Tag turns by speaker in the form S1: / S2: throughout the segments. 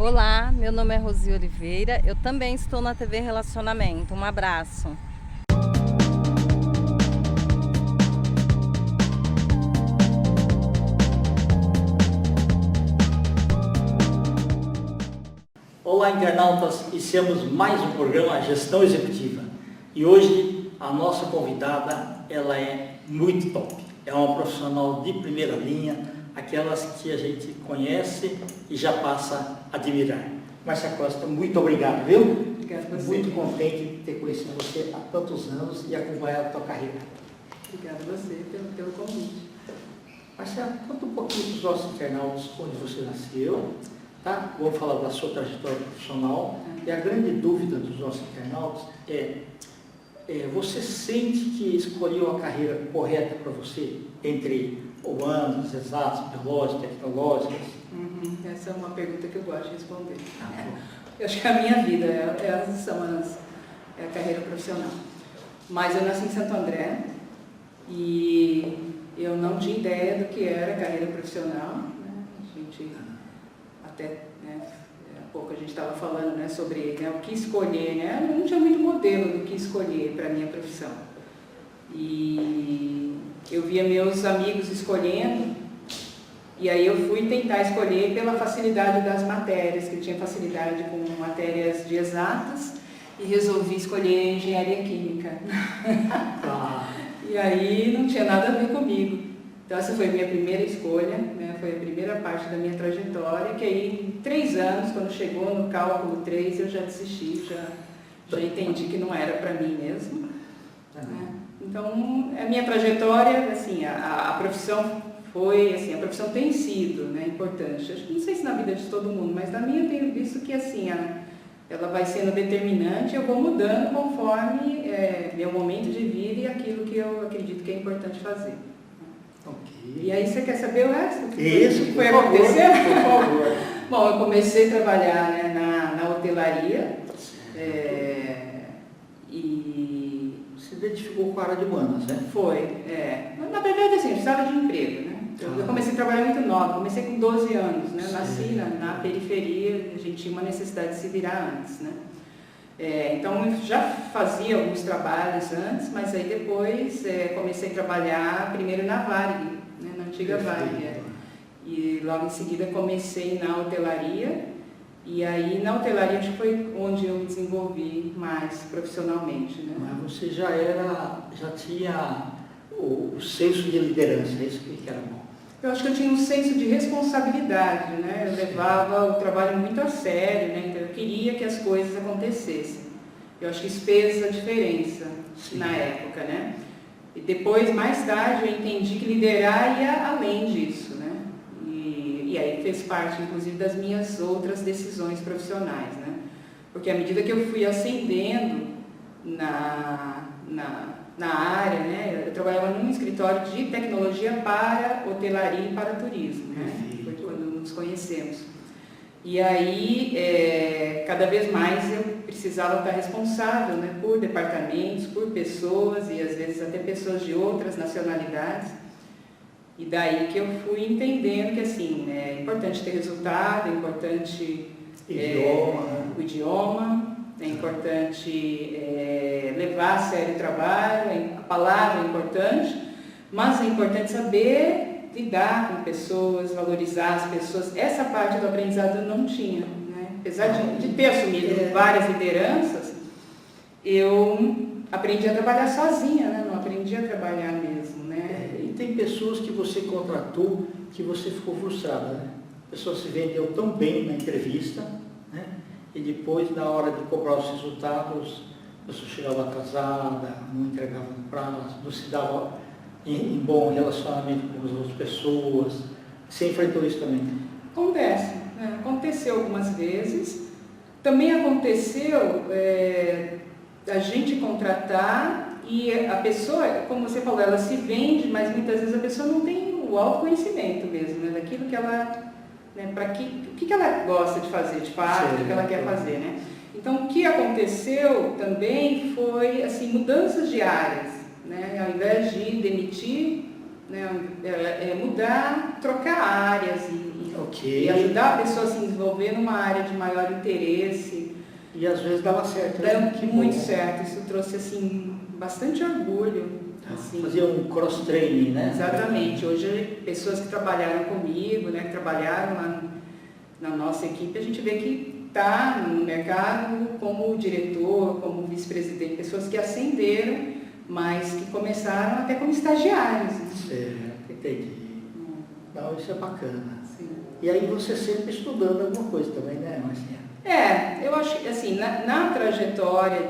S1: Olá, meu nome é Rosi Oliveira, eu também estou na TV Relacionamento. Um abraço.
S2: Olá, internautas, iniciamos mais um programa Gestão Executiva. E hoje a nossa convidada, ela é muito top. É uma profissional de primeira linha, aquelas que a gente conhece e já passa a admirar. Márcia Costa, muito obrigado, viu?
S3: Obrigada a você.
S2: Muito contente de ter conhecido você há tantos anos e acompanhado a tua carreira.
S3: Obrigada a você pelo convite.
S2: Márcia, conta um pouquinho para os nossos internautas onde você nasceu, tá? Vamos falar da sua trajetória profissional. E a grande dúvida dos nossos internautas você sente que escolheu a carreira correta para você, entre humanos, exatos, biológicas, tecnológicas?
S3: Essa é uma pergunta que eu gosto de responder. Eu acho que a minha vida é a carreira profissional. Mas eu nasci em Santo André e eu não tinha ideia do que era carreira profissional, né? A gente até, há pouco a gente estava falando, né, sobre o que escolher, né? Eu não tinha muito modelo do que escolher para a minha profissão. E eu via meus amigos escolhendo, e aí eu fui tentar escolher pela facilidade das matérias, que eu tinha facilidade com matérias de exatas, e resolvi escolher engenharia química. E aí não tinha nada a ver comigo. Então essa foi a minha primeira escolha, né? Foi a primeira parte da minha trajetória, que aí em 3 anos, quando chegou no cálculo 3, eu já desisti, já entendi que não era para mim mesmo. Né? Então a minha trajetória, assim, a profissão foi, assim, a profissão tem sido, né, importante. Acho que não sei se na vida de todo mundo, mas na minha eu tenho visto que, assim, ela vai sendo determinante, eu vou mudando conforme meu momento de vida e aquilo que eu acredito que é importante fazer.
S2: Okay.
S3: E aí você quer saber o resto?
S2: Isso,
S3: foi acontecendo? Por favor. Bom, eu comecei a trabalhar, né, na hotelaria e...
S2: Você identificou com a área de humanas, né?
S3: Foi, Na verdade, assim, eu precisava de emprego, né? Eu comecei a trabalhar muito nova, comecei com 12 anos, né? Nasci na periferia, a gente tinha uma necessidade de se virar antes, né? Então eu já fazia alguns trabalhos antes, mas aí depois comecei a trabalhar primeiro na Varig, né? Na antiga Varig. E logo em seguida comecei na hotelaria, e aí na hotelaria acho que foi onde eu me desenvolvi mais profissionalmente, né?
S2: Mas você já tinha o senso de liderança, é isso que era bom.
S3: Eu acho que eu tinha um senso de responsabilidade, né? Eu levava o trabalho muito a sério, né? Então eu queria que as coisas acontecessem. Eu acho que isso fez a diferença na época, né? E depois, mais tarde, eu entendi que liderar ia além disso, né? E aí fez parte, inclusive, das minhas outras decisões profissionais, né? Porque à medida que eu fui ascendendo na área, né? Eu trabalhava num escritório de tecnologia para hotelaria e para turismo, né? Foi quando nos conhecemos. E aí, cada vez mais eu precisava estar responsável, né, por departamentos, por pessoas e às vezes até pessoas de outras nacionalidades. E daí que eu fui entendendo que, assim, é importante ter resultado, é importante o idioma, é importante levar a sério o trabalho, a palavra é importante, mas é importante saber lidar com pessoas, valorizar as pessoas. Essa parte do aprendizado eu não tinha, né? Apesar de ter assumido várias lideranças, eu aprendi a trabalhar sozinha, né? Não aprendi a trabalhar mesmo, né?
S2: E tem pessoas que você contratou que você ficou frustrada, né? A pessoa se vendeu tão bem na entrevista, né? E depois, na hora de cobrar os resultados, a pessoa chegava atrasada, não entregava no prazo, não se dava em bom relacionamento com as outras pessoas. Você enfrentou isso também?
S3: Acontece, né? Aconteceu algumas vezes. Também aconteceu a gente contratar e a pessoa, como você falou, ela se vende, mas muitas vezes a pessoa não tem o autoconhecimento mesmo, né? Daquilo que ela, né, o que ela gosta de fazer, de fato, o que ela quer fazer, né? Então, o que aconteceu também foi, assim, mudanças de áreas, né? Ao invés de demitir, né, mudar, trocar áreas e ajudar a pessoa a se desenvolver numa área de demonstraram interesse.
S2: E às vezes dava certo.
S3: Deram
S2: Que
S3: muito
S2: bom.
S3: certo, isso trouxe assim, bastante orgulho. Assim.
S2: Fazia um cross-training, né?
S3: Exatamente. Hoje, pessoas que trabalharam comigo, né, que trabalharam lá na nossa equipe, a gente vê que está no mercado como diretor, como vice-presidente, pessoas que ascenderam, mas que começaram até como estagiários. Né?
S2: Certo, entendi. Então, isso é bacana.
S3: Sim.
S2: E aí você sempre estudando alguma coisa também, né, Marcinha?
S3: Eu acho que assim, na trajetória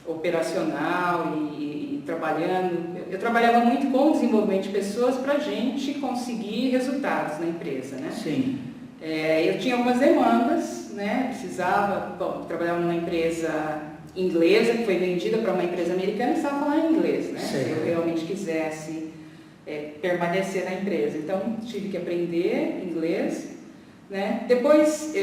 S3: operacional e trabalhando, eu trabalhava muito com o desenvolvimento de pessoas para a gente conseguir resultados na empresa, né?
S2: Sim.
S3: Eu tinha algumas demandas, né? Trabalhava numa empresa inglesa que foi vendida para uma empresa americana e precisava falar inglês, né? Se eu realmente quisesse permanecer na empresa. Então, tive que aprender inglês, né? Depois,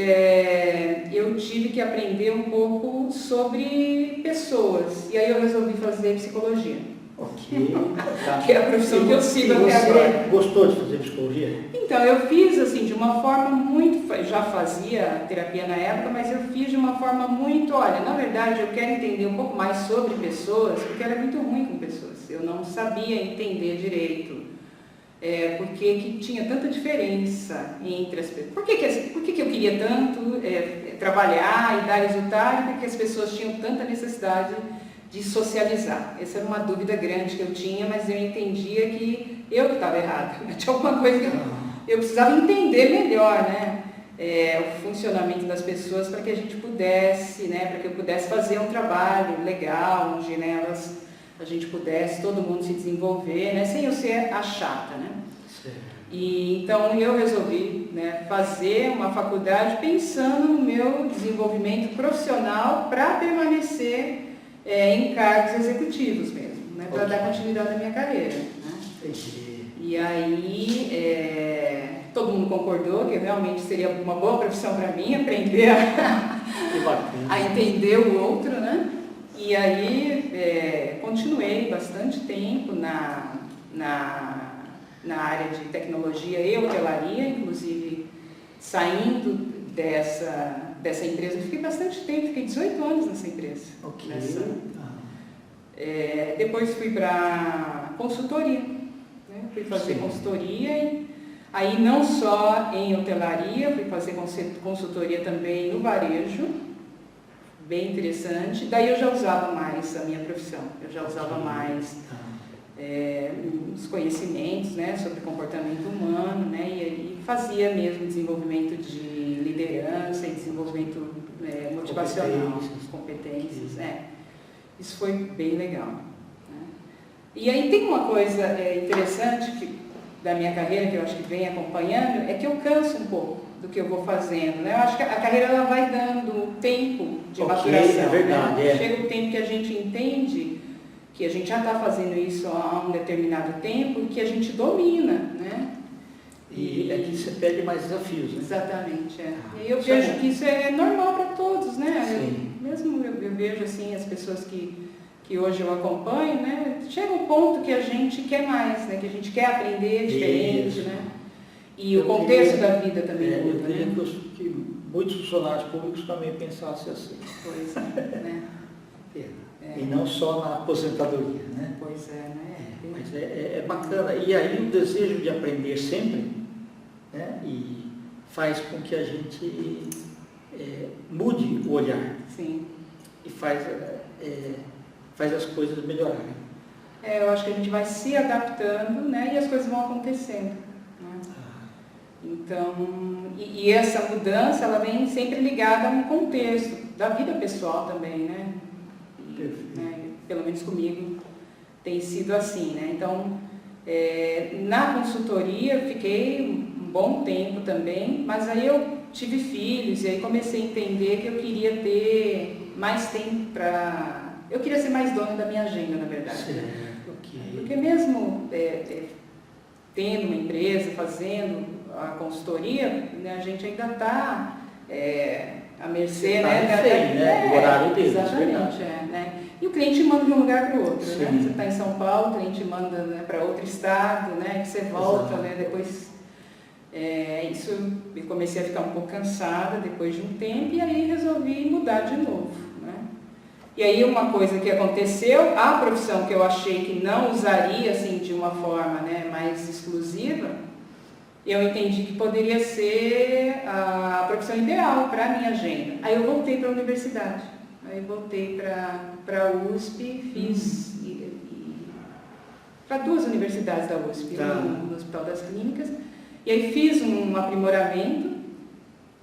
S3: eu tive que aprender um pouco sobre pessoas. E aí eu resolvi fazer psicologia.
S2: Ok. Tá.
S3: Que é a profissão que eu sigo até agora.
S2: Gostou de fazer psicologia?
S3: Então, eu fiz assim, de uma forma muito... Já fazia terapia na época, mas eu fiz de uma forma muito... Olha, na verdade, eu quero entender um pouco mais sobre pessoas, porque eu era muito ruim com pessoas. Eu não sabia entender direito. Porque que tinha tanta diferença entre as pessoas. Por que eu queria tanto trabalhar e dar resultado? Porque as pessoas tinham tanta necessidade de socializar. Essa era uma dúvida grande que eu tinha, mas eu entendia que eu que estava errado. Tinha alguma coisa que eu precisava entender melhor, né? O funcionamento das pessoas para que a gente pudesse, né? Para que eu pudesse fazer um trabalho legal, onde, né, a gente pudesse, todo mundo se desenvolver, né? Sem eu ser a chata, né? E então eu resolvi, né, fazer uma faculdade pensando no meu desenvolvimento profissional para permanecer em cargos executivos mesmo, né, para dar continuidade à minha carreira. Né? E aí todo mundo concordou que realmente seria uma boa profissão para mim, aprender a entender o outro, né? E aí continuei bastante tempo na área de tecnologia e hotelaria, inclusive saindo dessa empresa. Eu fiquei bastante tempo, fiquei 18 anos nessa empresa.
S2: Ok.
S3: Depois fui para consultoria, né? Fui fazer consultoria, aí não só em hotelaria, fui fazer consultoria também no varejo, bem interessante. Daí eu já usava mais a minha profissão, eu já usava mais os conhecimentos, né, sobre comportamento humano, né, e fazia mesmo desenvolvimento de liderança e desenvolvimento motivacional, competências. Isso foi bem legal. Né? E aí tem uma coisa interessante da minha carreira, que eu acho que vem acompanhando, é que eu canso um pouco do que eu vou fazendo. Né? Eu acho que a carreira ela vai dando tempo de maturação.
S2: É verdade,
S3: né? Chega o tempo que a gente entende que a gente já está fazendo isso há um determinado tempo e que a gente domina, né?
S2: E aqui você pede mais desafios, né?
S3: Exatamente, E eu vejo que isso é normal para todos, né?
S2: Sim.
S3: Mesmo eu vejo assim, as pessoas que hoje eu acompanho, né? Chega um ponto que a gente quer mais, né? Que a gente quer aprender diferente, né? E o contexto da vida também muda,
S2: né? Eu
S3: né?
S2: queria que muitos funcionários públicos também pensassem assim.
S3: Pois é, né?
S2: E não só na aposentadoria, né?
S3: Pois é, né?
S2: Mas é bacana. E aí o desejo de aprender sempre, né? E faz com que a gente mude o olhar.
S3: Sim.
S2: E faz as coisas melhorarem.
S3: Eu acho que a gente vai se adaptando, né? E as coisas vão acontecendo. Né? Então, e essa mudança, ela vem sempre ligada a um contexto da vida pessoal também, né? Pelo menos comigo tem sido assim, né? Então, na consultoria eu fiquei um bom tempo também, mas aí eu tive filhos e aí comecei a entender que eu queria ter mais tempo para... Eu queria ser mais dona da minha agenda, na verdade.
S2: Certo,
S3: né?
S2: okay.
S3: Porque mesmo tendo uma empresa, fazendo a consultoria, né, a gente ainda está à mercê,
S2: do horário deles.
S3: Exatamente, né? E o cliente manda de um lugar para o outro,
S2: Sim.
S3: né? Você está em São Paulo, o cliente manda, né, para outro estado, né? Que você volta, né? Depois Isso eu comecei a ficar um pouco cansada depois de um tempo e aí resolvi mudar de novo, né? E aí uma coisa que aconteceu, a profissão que eu achei que não usaria assim de uma forma, né, mais exclusiva, eu entendi que poderia ser a profissão ideal para a minha agenda. Aí eu voltei para a universidade, aí voltei para a USP, fiz para 2 universidades da USP, no Hospital das Clínicas, e aí fiz um aprimoramento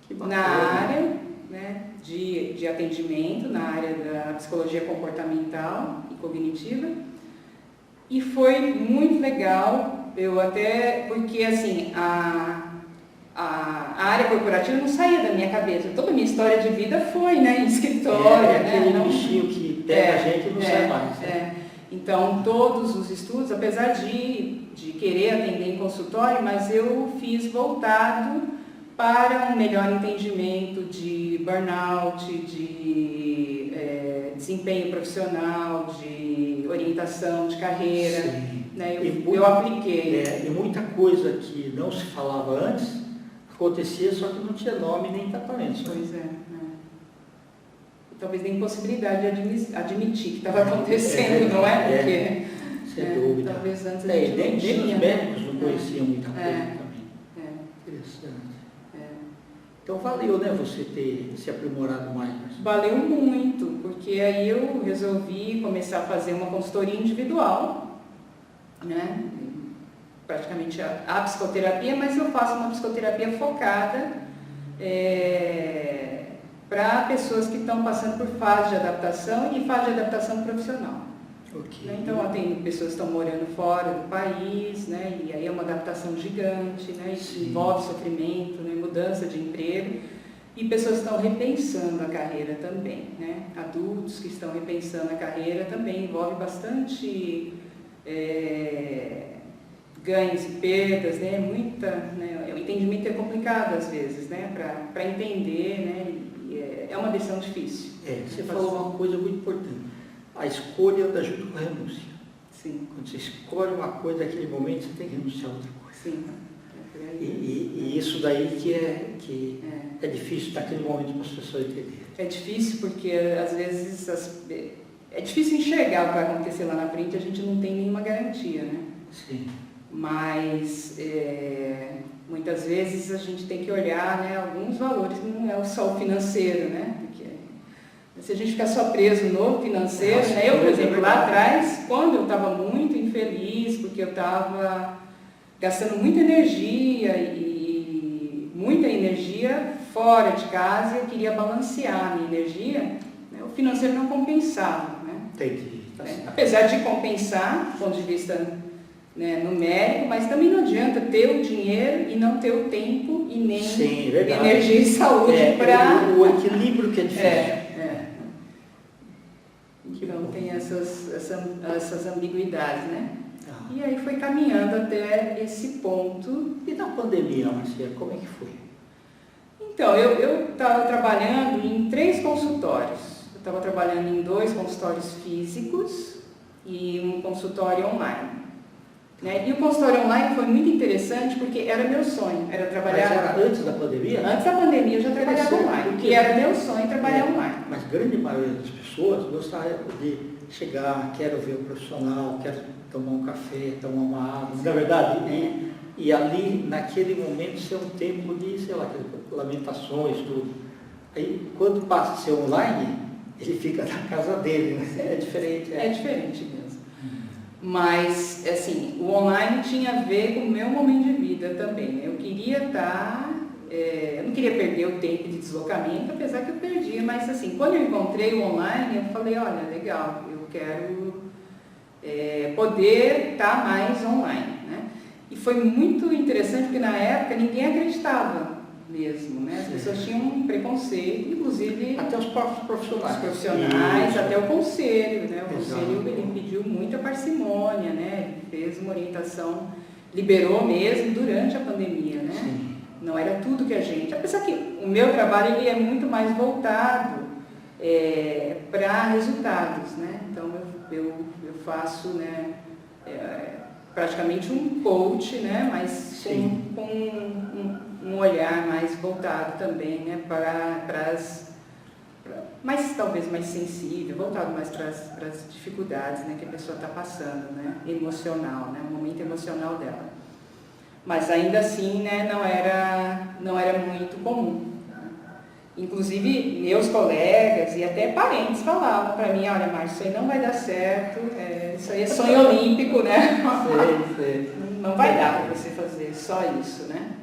S3: na área, né, de atendimento, na área da psicologia comportamental e cognitiva, e foi muito legal, porque assim, a área corporativa não saía da minha cabeça, toda a minha história de vida foi, né, em escritório,
S2: aquele bichinho que pega a gente e não sai mais. Né?
S3: Então, todos os estudos, apesar de querer atender em consultório, mas eu fiz voltado para um melhor entendimento de burnout, de desempenho profissional, de orientação de carreira. Né? Eu apliquei.
S2: E muita coisa que não se falava antes acontecia, só que não tinha nome nem tratamento.
S3: Pois é. Talvez nem possibilidade de admitir que estava acontecendo, não é? Porque,
S2: sem dúvida.
S3: Talvez antes a gente
S2: nem
S3: não tinha.
S2: os médicos não conheciam muita coisa também. Interessante. Então valeu, né, você ter se aprimorado mais?
S3: Valeu muito, porque aí eu resolvi começar a fazer uma consultoria individual, né? Praticamente a psicoterapia, mas eu faço uma psicoterapia focada para pessoas que estão passando por fase de adaptação e fase de adaptação profissional.
S2: Okay.
S3: Então, eu tenho pessoas que estão morando fora do país, né, e aí é uma adaptação gigante, né, isso envolve sofrimento, né, mudança de emprego, e pessoas que estão repensando a carreira também, né, adultos que estão repensando a carreira também envolve bastante ganhos e perdas, né, o entendimento é complicado às vezes, né, para entender, né, é uma decisão difícil.
S2: Você falou uma coisa muito importante. A escolha anda junto com a renúncia.
S3: Sim.
S2: Quando você escolhe uma coisa, naquele momento você tem que renunciar a outra coisa.
S3: Sim.
S2: E isso daí que é difícil naquele momento para as pessoas entenderem.
S3: É difícil porque às vezes é difícil enxergar o que vai acontecer lá na frente, a gente não tem nenhuma garantia, né?
S2: Sim.
S3: Mas muitas vezes a gente tem que olhar, né, alguns valores, não é só o financeiro, né? Porque se a gente ficar só preso no financeiro, né? Eu, por exemplo, lá atrás, quando eu estava muito infeliz, porque eu estava gastando muita energia fora de casa, eu queria balancear a minha energia, né? O financeiro não compensava, né?
S2: Entendi.
S3: Apesar de compensar, do ponto de vista, né, numérico, mas também não adianta ter o dinheiro e não ter o tempo e nem energia e saúde para...
S2: O equilíbrio que é difícil.
S3: Então tem essas ambiguidades, né? E aí foi caminhando até esse ponto.
S2: E na pandemia, Marcia, como é que foi?
S3: Então, eu estava trabalhando em 3 consultórios. Eu estava trabalhando em 2 consultórios físicos e um consultório online. Né? E o consultório online foi muito interessante porque era meu sonho, era trabalhar...
S2: Mas era antes da pandemia?
S3: Antes da pandemia eu já trabalhava online, porque era meu sonho trabalhar online.
S2: Mas a grande maioria das pessoas gostava de chegar, quero ver o profissional, quero tomar um café, tomar uma água, na verdade, né? E ali, naquele momento, ser um tempo de, sei lá, lamentações, tudo. Aí, quando passa a ser online, ele fica na casa dele, né? É diferente.
S3: É diferente mesmo. Mas, assim, o online tinha a ver com o meu momento de vida também. Eu queria estar... eu não queria perder o tempo de deslocamento, apesar que eu perdia, mas assim, quando eu encontrei o online, eu falei, olha, legal, eu quero poder estar mais online, né? E foi muito interessante, porque na época ninguém acreditava mesmo, né? As pessoas tinham um preconceito, inclusive...
S2: Até os próprios profissionais.
S3: Os profissionais, até o conselho, né? O
S2: Exato.
S3: conselho, ele pediu muita parcimônia, né? Ele fez uma orientação, liberou mesmo durante a pandemia, né?
S2: Sim.
S3: Não era tudo que a gente... Apesar que o meu trabalho ele é muito mais voltado para resultados, né? Então, eu faço, né, praticamente um coach, né? Mas com um olhar mais voltado também, né? Mas talvez mais sensível, voltado mais para as dificuldades, né, que a pessoa está passando, né, emocional, né, o momento emocional dela. Mas ainda assim, né, não era muito comum. Tá? Inclusive, meus colegas e até parentes falavam para mim, olha, Márcia, isso aí não vai dar certo, isso aí é sonho olímpico, né?
S2: Sei.
S3: Não vai dar para você fazer só isso, né?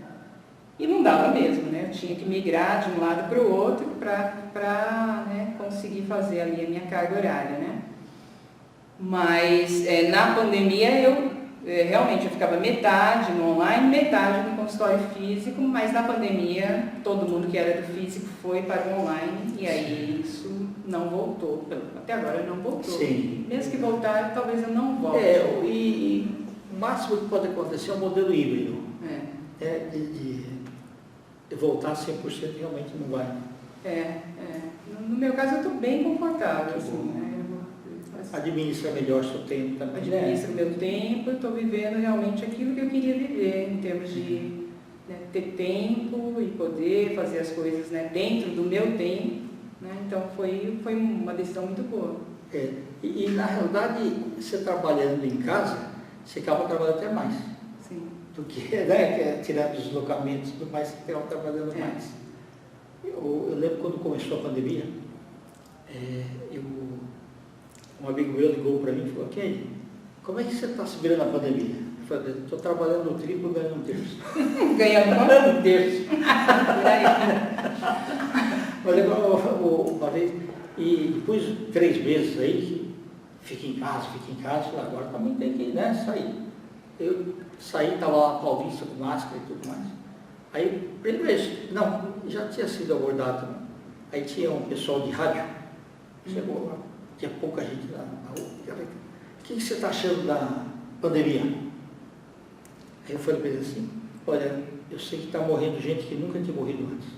S3: E não dava mesmo, né? Eu tinha que migrar de um lado para o outro para né, conseguir fazer ali a minha carga horária, né? Mas na pandemia eu realmente ficava metade no online, metade no consultório físico, mas na pandemia todo mundo que era do físico foi para o online e aí isso não voltou. Até agora não voltou.
S2: Sim.
S3: Mesmo que voltar, talvez eu não volte.
S2: E o máximo que pode acontecer é um modelo híbrido. De voltar 100% realmente não vai.
S3: No meu caso eu estou bem confortável, assim, né?
S2: Administra melhor seu tempo também.
S3: Administro meu tempo, eu estou vivendo realmente aquilo que eu queria viver, em termos de ter tempo e poder fazer as coisas, né, dentro do meu tempo, né? Então foi uma decisão muito boa.
S2: E na realidade, você trabalhando em casa, você acaba trabalhando até mais.
S3: Sim.
S2: Do que, né, tirando os deslocamentos e tudo mais, você acaba trabalhando mais. Eu lembro quando começou a pandemia, um amigo meu ligou para mim e falou, ok, como é que você está se virando na pandemia? Eu falei, estou trabalhando no triplo, ganhando um terço.
S3: Ganhando
S2: um terço. Mas uma vez, e depois de 3 meses aí, fica em casa, agora também tem que, né, sair. Eu saí, estava lá Paulista com máscara e tudo mais. Aí, primeiro vez, não, já tinha sido abordado também. Aí tinha um pessoal de rádio, chegou lá, tinha pouca gente lá na rua. O que você está achando da pandemia? Aí eu falei para ele assim, olha, eu sei que está morrendo gente que nunca tinha morrido antes.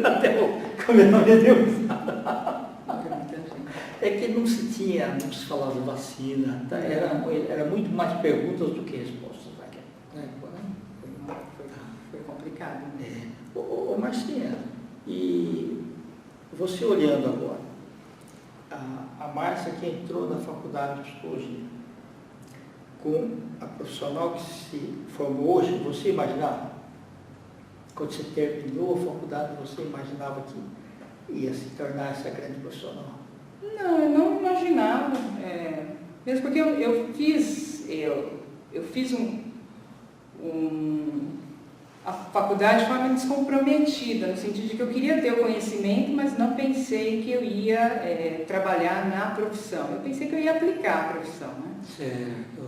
S2: Até o meu Deus. É que não se falava vacina, tá? Era muito mais perguntas do que respostas.
S3: Foi complicado.
S2: Ô Marcinha, e você olhando agora, a Márcia que entrou na faculdade de psicologia, com a profissional que se formou hoje, você imaginava? Quando você terminou a faculdade, você imaginava que ia se tornar essa grande profissional?
S3: Não, eu não imaginava. Mesmo porque eu fiz a faculdade de forma descomprometida, no sentido de que eu queria ter o conhecimento, mas não pensei que eu ia trabalhar na profissão. Eu pensei que eu ia aplicar a profissão, né?
S2: Certo.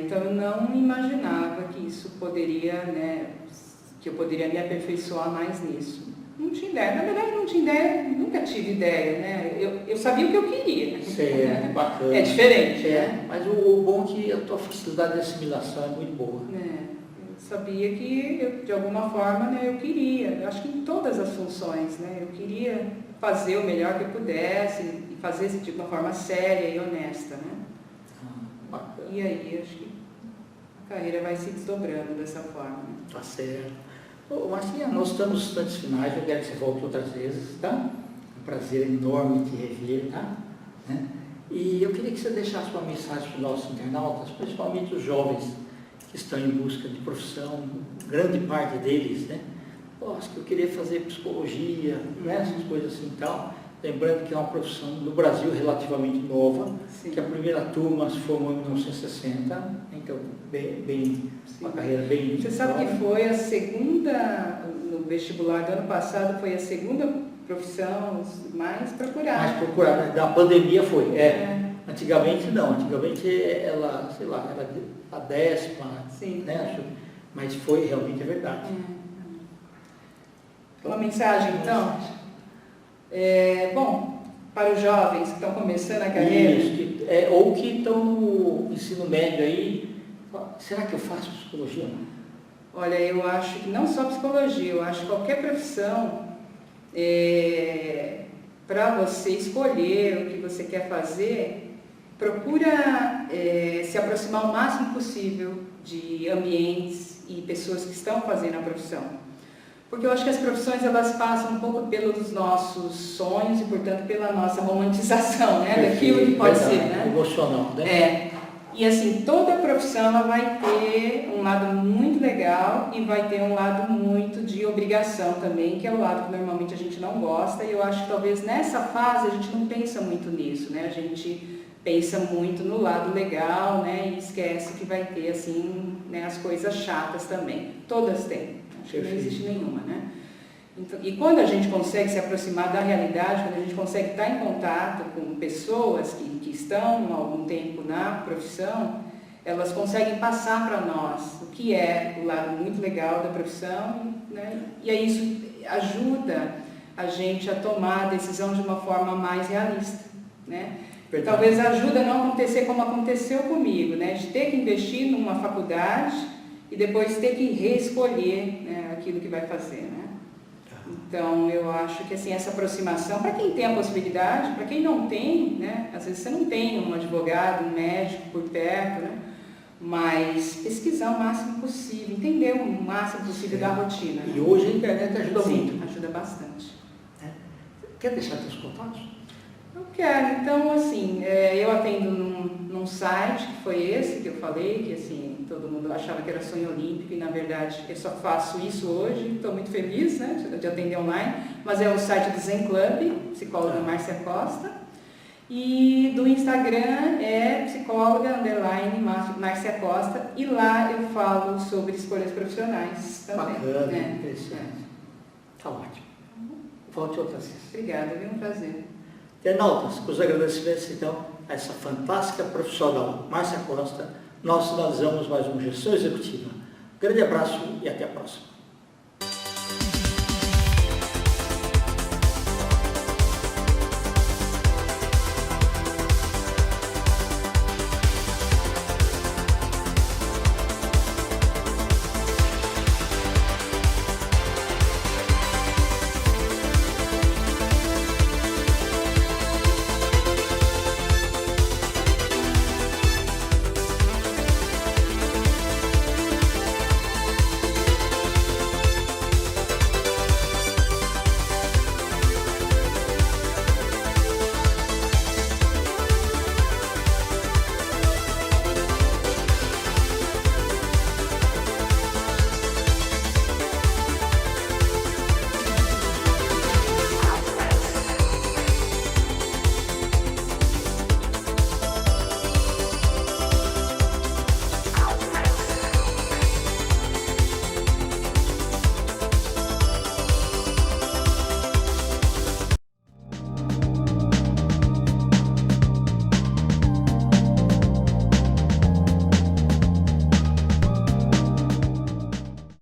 S3: Então eu não imaginava que isso poderia, né, que eu poderia me aperfeiçoar mais nisso. Não tinha ideia. Na verdade, não tinha ideia, nunca tive ideia, né? Eu sabia o que eu queria.
S2: Certo, bacana.
S3: É diferente, né?
S2: Mas o bom é que a tua facilidade de assimilação é muito boa.
S3: Eu sabia que, de alguma forma, né, eu queria. Eu acho que em todas as funções, né? Eu queria fazer o melhor que eu pudesse e fazer de uma forma séria e honesta, né?
S2: Bacana.
S3: E aí, acho que a carreira vai se desdobrando dessa forma. Né?
S2: Tá certo. Marcinha, nós estamos nos instantes finais, eu quero que você volte outras vezes, tá? Um prazer enorme te rever, tá? E eu queria que você deixasse uma mensagem para os nossos internautas, principalmente os jovens que estão em busca de profissão, grande parte deles, né? Acho que eu queria fazer psicologia, né? Essas coisas assim e tal. Lembrando que é uma profissão no Brasil relativamente nova,
S3: Sim.
S2: que a primeira turma se formou em 1960, então uma carreira bem...
S3: Você sabe que foi a segunda, no vestibular do ano passado, foi a segunda profissão mais procurada.
S2: Mais procurada, da pandemia foi, Antigamente não, antigamente ela, sei lá, era a 10ª,
S3: Sim.
S2: né? Mas foi, realmente é verdade.
S3: Uma mensagem, então? Bom, para os jovens que estão começando a carreira...
S2: Isso, ou que estão no ensino médio aí, será que eu faço psicologia?
S3: Olha, eu acho que não só psicologia, eu acho que qualquer profissão, para você escolher o que você quer fazer, procura se aproximar o máximo possível de ambientes e pessoas que estão fazendo a profissão. Porque eu acho que as profissões, elas passam um pouco pelos nossos sonhos e, portanto, pela nossa romantização, né? Daquilo que pode ser, né?
S2: Emocional, né?
S3: E assim, toda profissão ela vai ter um lado muito legal e vai ter um lado muito de obrigação também, que é o lado que normalmente a gente não gosta, e eu acho que talvez nessa fase a gente não pensa muito nisso, né? A gente pensa muito no lado legal, né? E esquece que vai ter, assim, né, as coisas chatas também. Todas têm, acho que não existe nenhuma, né? Então, e quando a gente consegue se aproximar da realidade, quando a gente consegue estar em contato com pessoas que estão há algum tempo na profissão, elas conseguem passar para nós o que é o lado muito legal da profissão, né? E aí isso ajuda a gente a tomar a decisão de uma forma mais realista, né? Talvez ajude a não acontecer como aconteceu comigo, né? De ter que investir numa faculdade e depois ter que reescolher, né, aquilo que vai fazer, né? Então, eu acho que assim, essa aproximação, para quem tem a possibilidade, para quem não tem, né, às vezes você não tem um advogado, um médico por perto, né, mas pesquisar o máximo possível, entender o máximo possível da rotina. Né?
S2: E hoje a internet ajuda muito.
S3: Sim, ajuda bastante.
S2: Quer deixar seus contatos?
S3: Eu quero. Então, assim, eu atendo num site, que foi esse que eu falei, que assim, todo mundo achava que era sonho olímpico e, na verdade, eu só faço isso hoje. Estou muito feliz, né, de atender online, mas é o site do Zen Club, psicóloga Márcia Costa, e do Instagram é psicóloga_Márcia Costa, e lá eu falo sobre escolhas profissionais também.
S2: Bacana, interessante. Tá ótimo. Volte outras vezes.
S3: Obrigada, foi um prazer.
S2: Internautas, os agradecimentos, então, a essa fantástica profissional, Márcia Costa, nós finalizamos mais uma Gestão Executiva. Um grande abraço e até a próxima.